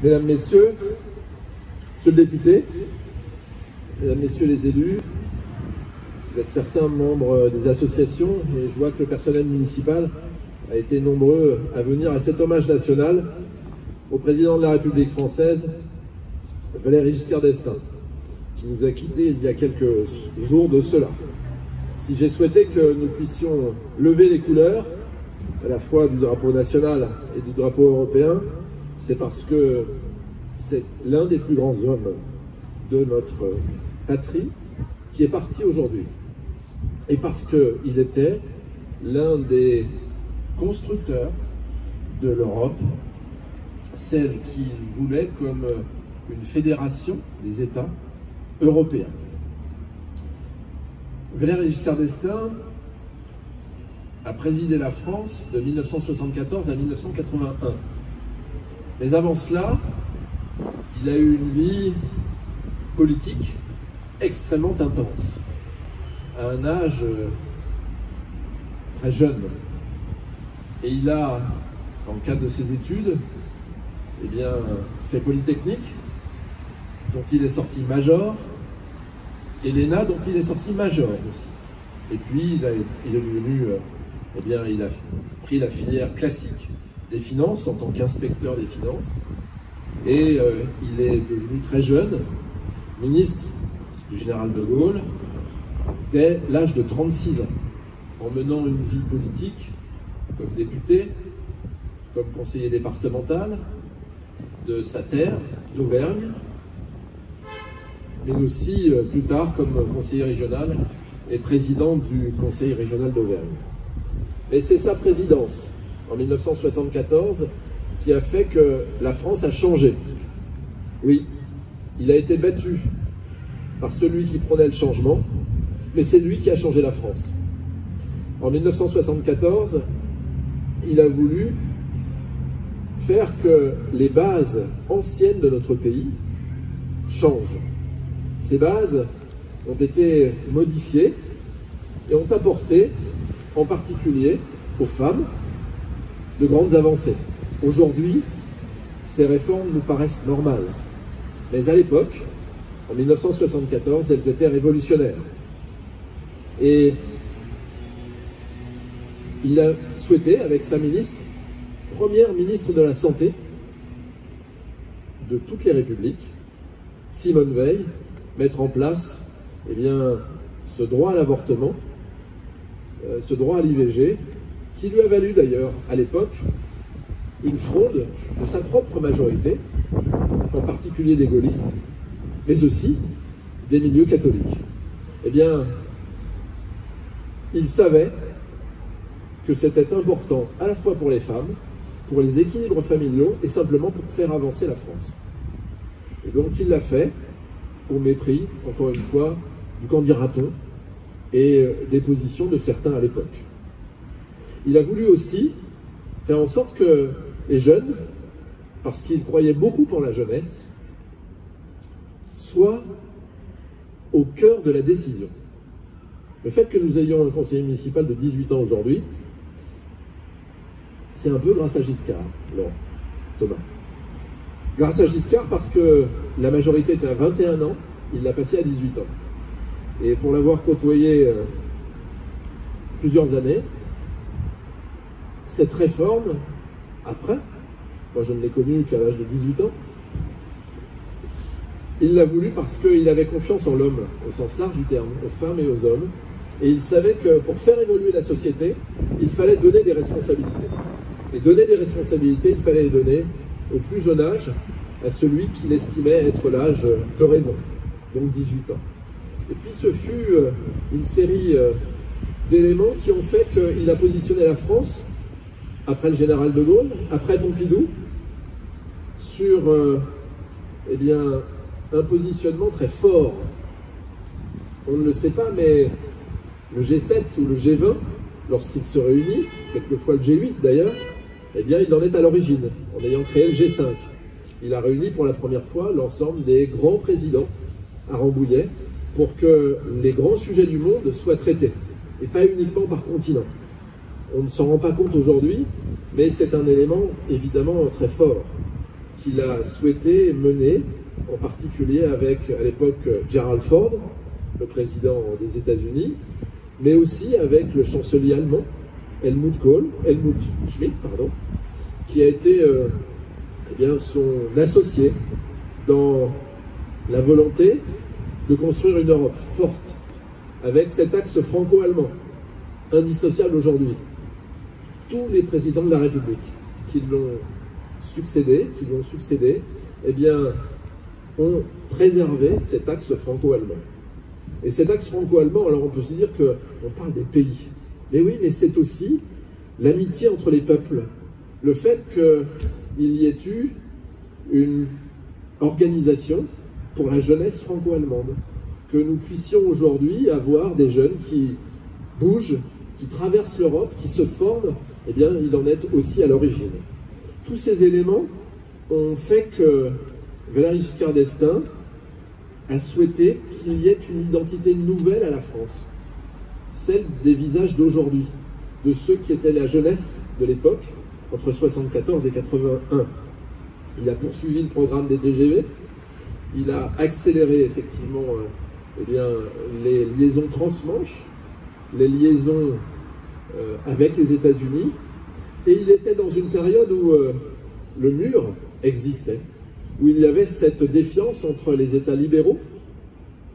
Mesdames, Messieurs, Monsieur le député, Mesdames, Messieurs les élus, vous êtes certains membres des associations et je vois que le personnel municipal a été nombreux à venir à cet hommage national au président de la République française, Valéry Giscard d'Estaing, qui nous a quittés il y a quelques jours de cela. Si j'ai souhaité que nous puissions lever les couleurs, à la fois du drapeau national et du drapeau européen, c'est parce que c'est l'un des plus grands hommes de notre patrie qui est parti aujourd'hui. Et parce qu'il était l'un des constructeurs de l'Europe, celle qu'il voulait comme une fédération des États européens. Valéry Giscard d'Estaing a présidé la France de 1974 à 1981. Mais avant cela, il a eu une vie politique extrêmement intense, à un âge très jeune. Et il a, dans le cadre de ses études, fait Polytechnique, dont il est sorti major, et l'ENA, dont il est sorti major aussi. Et puis, il est devenu, il a pris la filière classique des finances en tant qu'inspecteur des finances. Et il est devenu très jeune ministre du général de Gaulle dès l'âge de 36 ans, en menant une vie politique comme député, comme conseiller départemental de sa terre, d'Auvergne, mais aussi plus tard comme conseiller régional et président du conseil régional d'Auvergne. Et c'est sa présidence en 1974 qui a fait que la France a changé. Oui, il a été battu par celui qui prônait le changement, mais c'est lui qui a changé la France. En 1974, il a voulu faire que les bases anciennes de notre pays changent. Ces bases ont été modifiées et ont apporté, en particulier aux femmes, de grandes avancées. Aujourd'hui, ces réformes nous paraissent normales, mais à l'époque, en 1974, elles étaient révolutionnaires. Et il a souhaité, avec sa ministre, première ministre de la Santé de toutes les républiques, Simone Veil, mettre en place ce droit à l'avortement, ce droit à l'IVG, qui lui a valu d'ailleurs à l'époque une fronde de sa propre majorité, en particulier des gaullistes, mais aussi des milieux catholiques. Il savait que c'était important à la fois pour les femmes, pour les équilibres familiaux et simplement pour faire avancer la France. Et donc il l'a fait au mépris, encore une fois, du qu'en dira-t-on et des positions de certains à l'époque. Il a voulu aussi faire en sorte que les jeunes, parce qu'il croyait beaucoup en la jeunesse, soient au cœur de la décision. Le fait que nous ayons un conseiller municipal de 18 ans aujourd'hui, c'est un peu grâce à Giscard, Laurent, Thomas. Grâce à Giscard parce que la majorité était à 21 ans, il l'a passé à 18 ans. Et pour l'avoir côtoyé plusieurs années, cette réforme, après, moi je ne l'ai connue qu'à l'âge de 18 ans, il l'a voulu parce qu'il avait confiance en l'homme, au sens large du terme, aux femmes et aux hommes, et il savait que pour faire évoluer la société, il fallait donner des responsabilités. Et donner des responsabilités, il fallait les donner au plus jeune âge, à celui qu'il estimait être l'âge de raison, donc 18 ans. Et puis ce fut une série d'éléments qui ont fait qu'il a positionné la France, après le général de Gaulle, après Pompidou, sur un positionnement très fort. On ne le sait pas, mais le G7 ou le G20, lorsqu'il se réunit, quelquefois le G8 d'ailleurs, il en est à l'origine, en ayant créé le G5. Il a réuni pour la première fois l'ensemble des grands présidents à Rambouillet pour que les grands sujets du monde soient traités, et pas uniquement par continent. On ne s'en rend pas compte aujourd'hui, mais c'est un élément évidemment très fort. qu'il a souhaité mener, en particulier avec, à l'époque, Gerald Ford, le président des États-Unis, mais aussi avec le chancelier allemand, Helmut Schmidt, qui a été son associé dans la volonté de construire une Europe forte, avec cet axe franco-allemand, indissociable aujourd'hui. Tous les présidents de la République qui lui ont succédé, ont préservé cet axe franco-allemand. Et cet axe franco-allemand, alors on peut se dire qu'on parle des pays. Mais oui, mais c'est aussi l'amitié entre les peuples. Le fait qu'il y ait eu une organisation pour la jeunesse franco-allemande. Que nous puissions aujourd'hui avoir des jeunes qui bougent, qui traversent l'Europe, qui se forment, il en est aussi à l'origine. Tous ces éléments ont fait que Valéry Giscard d'Estaing a souhaité qu'il y ait une identité nouvelle à la France, celle des visages d'aujourd'hui, de ceux qui étaient la jeunesse de l'époque, entre 1974 et 1981. Il a poursuivi le programme des TGV, il a accéléré effectivement les liaisons transmanche, les liaisons avec les États-Unis, et il était dans une période où le mur existait, où il y avait cette défiance entre les États libéraux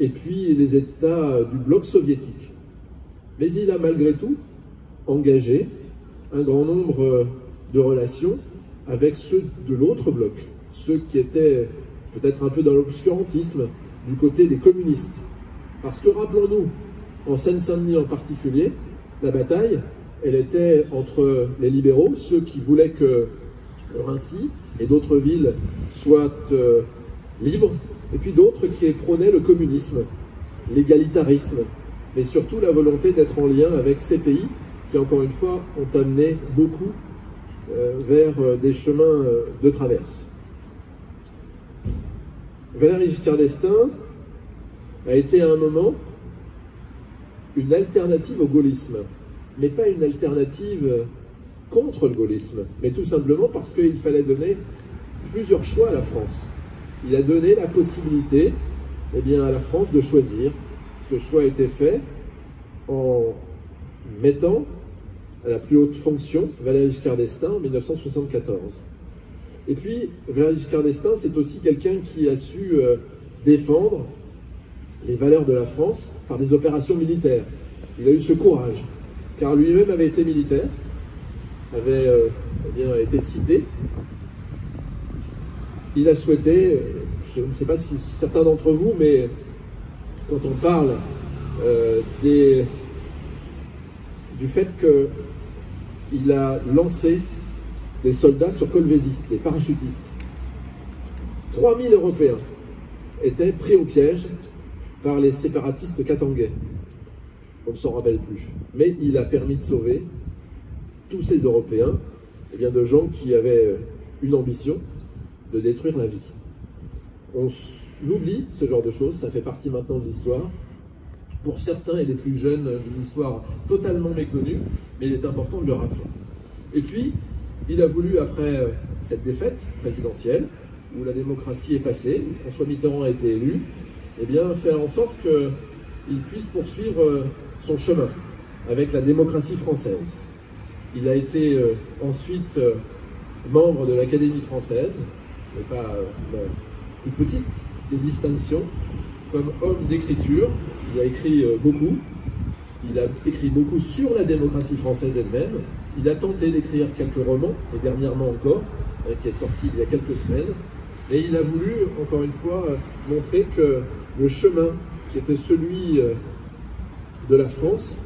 et puis les États du bloc soviétique. Mais il a malgré tout engagé un grand nombre de relations avec ceux de l'autre bloc, ceux qui étaient peut-être un peu dans l'obscurantisme du côté des communistes. Parce que rappelons-nous, en Seine-Saint-Denis en particulier, la bataille, elle était entre les libéraux, ceux qui voulaient que Reims et d'autres villes soient libres, et puis d'autres qui prônaient le communisme, l'égalitarisme, mais surtout la volonté d'être en lien avec ces pays qui, encore une fois, ont amené beaucoup vers des chemins de traverse. Valéry Giscard d'Estaing a été à un moment une alternative au gaullisme, mais pas une alternative contre le gaullisme, mais tout simplement parce qu'il fallait donner plusieurs choix à la France. Il a donné la possibilité à la France de choisir. Ce choix a été fait en mettant à la plus haute fonction Valéry Giscard d'Estaing en 1974. Et puis, Valéry Giscard d'Estaing, c'est aussi quelqu'un qui a su défendre les valeurs de la France par des opérations militaires. Il a eu ce courage, car lui-même avait été militaire, avait été cité. Il a souhaité, je ne sais pas si certains d'entre vous, mais quand on parle du fait qu'il a lancé des soldats sur Colvézi, des parachutistes. 3000 Européens étaient pris au piège par les séparatistes katangais. On ne s'en rappelle plus. Mais il a permis de sauver tous ces Européens, de gens qui avaient une ambition de détruire la vie. On oublie ce genre de choses, ça fait partie maintenant de l'histoire. Pour certains et les plus jeunes, d'une histoire totalement méconnue, mais il est important de le rappeler. Et puis, il a voulu, après cette défaite présidentielle, où la démocratie est passée, où François Mitterrand a été élu, faire en sorte qu'il puisse poursuivre son chemin avec la démocratie française. Il a été ensuite membre de l'Académie française, mais pas la plus petite des distinctions, comme homme d'écriture. Il a écrit beaucoup. Il a écrit beaucoup sur la démocratie française elle-même. Il a tenté d'écrire quelques romans, et dernièrement encore, qui est sorti il y a quelques semaines. Et il a voulu, encore une fois, montrer que le chemin qui était celui de la France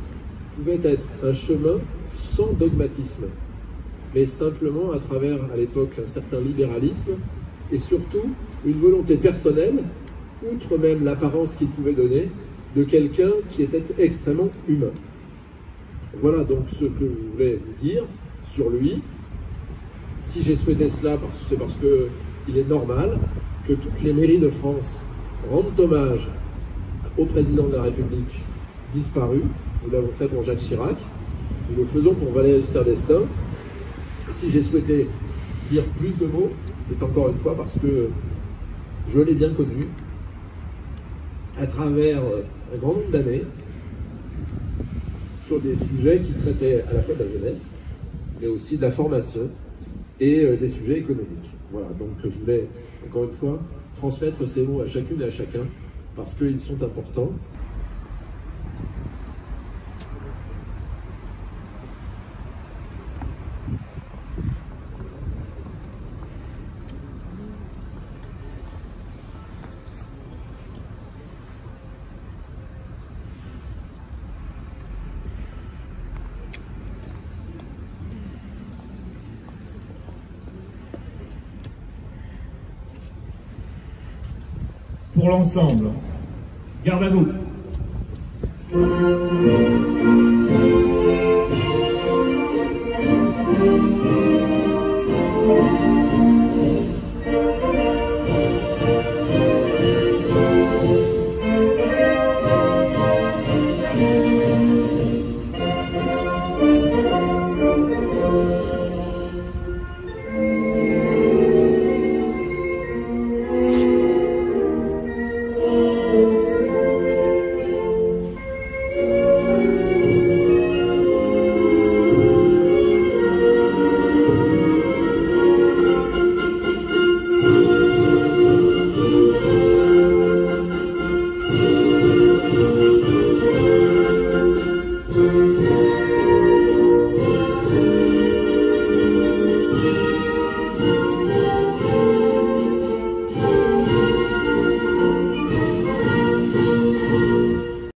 pouvait être un chemin sans dogmatisme, mais simplement à travers, à l'époque, un certain libéralisme et surtout une volonté personnelle, outre même l'apparence qu'il pouvait donner, de quelqu'un qui était extrêmement humain. Voilà donc ce que je voulais vous dire sur lui. Si j'ai souhaité cela, c'est parce qu'il est normal que toutes les mairies de France rendent hommage au président de la République disparu. Nous l'avons fait pour Jacques Chirac, nous le faisons pour Valéry Giscard d'Estaing. Si j'ai souhaité dire plus de mots, c'est encore une fois parce que je l'ai bien connu à travers un grand nombre d'années sur des sujets qui traitaient à la fois de la jeunesse, mais aussi de la formation et des sujets économiques. Voilà, donc je voulais encore une fois transmettre ces mots à chacune et à chacun parce qu'ils sont importants. Pour l'ensemble, garde à vous.